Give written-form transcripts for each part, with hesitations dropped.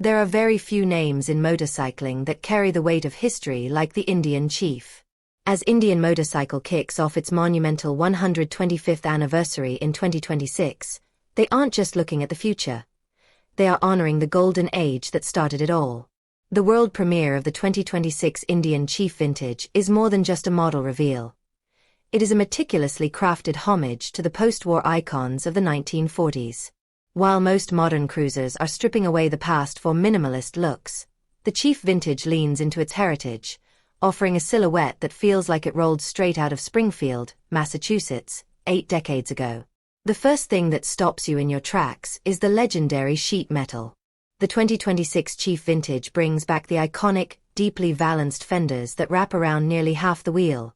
There are very few names in motorcycling that carry the weight of history like the Indian Chief. As Indian Motorcycle kicks off its monumental 125th anniversary in 2026, they aren't just looking at the future. They are honoring the golden age that started it all. The world premiere of the 2026 Indian Chief Vintage is more than just a model reveal. It is a meticulously crafted homage to the post-war icons of the 1940s. While most modern cruisers are stripping away the past for minimalist looks, the Chief Vintage leans into its heritage, offering a silhouette that feels like it rolled straight out of Springfield, Massachusetts, 8 decades ago. The first thing that stops you in your tracks is the legendary sheet metal. The 2026 Chief Vintage brings back the iconic, deeply valanced fenders that wrap around nearly half the wheel,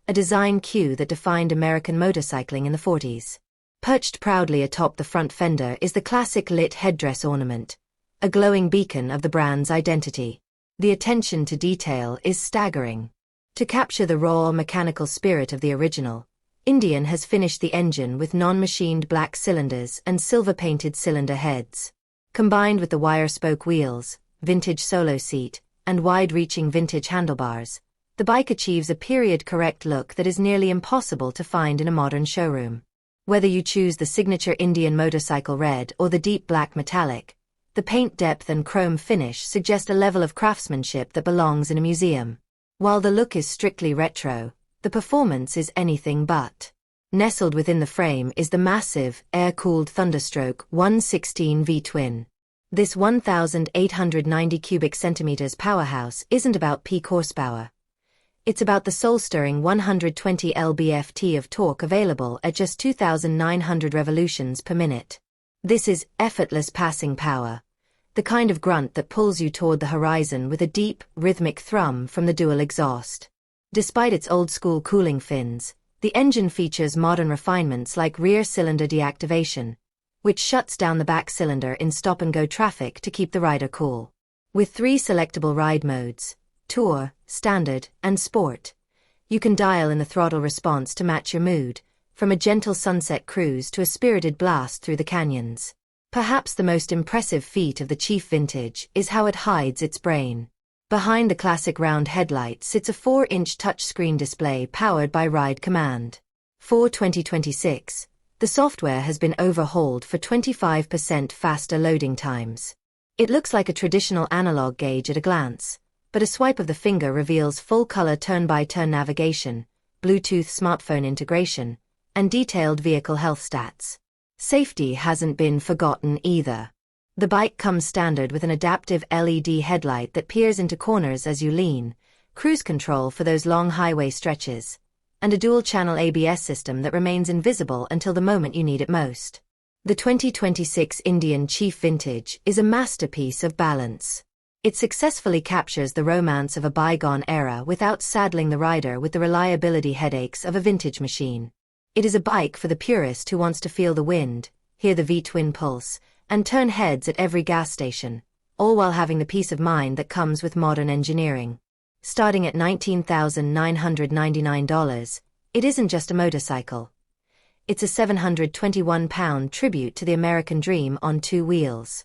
a design cue that defined American motorcycling in the 40s. Perched proudly atop the front fender is the classic lit headdress ornament, a glowing beacon of the brand's identity. The attention to detail is staggering. To capture the raw mechanical spirit of the original, Indian has finished the engine with non-machined black cylinders and silver-painted cylinder heads. Combined with the wire-spoke wheels, vintage solo seat, and wide-reaching vintage handlebars, the bike achieves a period-correct look that is nearly impossible to find in a modern showroom. Whether you choose the signature Indian motorcycle red or the deep black metallic, the paint depth and chrome finish suggest a level of craftsmanship that belongs in a museum. While the look is strictly retro, the performance is anything but. Nestled within the frame is the massive, air-cooled Thunderstroke 116 V-twin. This 1,890 cubic centimeters powerhouse isn't about peak horsepower. It's about the soul-stirring 120 lb-ft of torque available at just 2,900 revolutions per minute. This is effortless passing power, the kind of grunt that pulls you toward the horizon with a deep, rhythmic thrum from the dual exhaust. Despite its old-school cooling fins, the engine features modern refinements like rear cylinder deactivation, which shuts down the back cylinder in stop-and-go traffic to keep the rider cool. With 3 selectable ride modes, Tour, Standard, and Sport, you can dial in the throttle response to match your mood, from a gentle sunset cruise to a spirited blast through the canyons. Perhaps the most impressive feat of the Chief Vintage is how it hides its brain. Behind the classic round headlight sits a 4-inch touchscreen display powered by Ride Command. For 2026, the software has been overhauled for 25% faster loading times. It looks like a traditional analog gauge at a glance, but a swipe of the finger reveals full-color turn-by-turn navigation, Bluetooth smartphone integration, and detailed vehicle health stats. Safety hasn't been forgotten either. The bike comes standard with an adaptive LED headlight that peers into corners as you lean, cruise control for those long highway stretches, and a dual-channel ABS system that remains invisible until the moment you need it most. The 2026 Indian Chief Vintage is a masterpiece of balance. It successfully captures the romance of a bygone era without saddling the rider with the reliability headaches of a vintage machine. It is a bike for the purist who wants to feel the wind, hear the V-twin pulse, and turn heads at every gas station, all while having the peace of mind that comes with modern engineering. Starting at $19,999, it isn't just a motorcycle. It's a 721-pound tribute to the American dream on 2 wheels.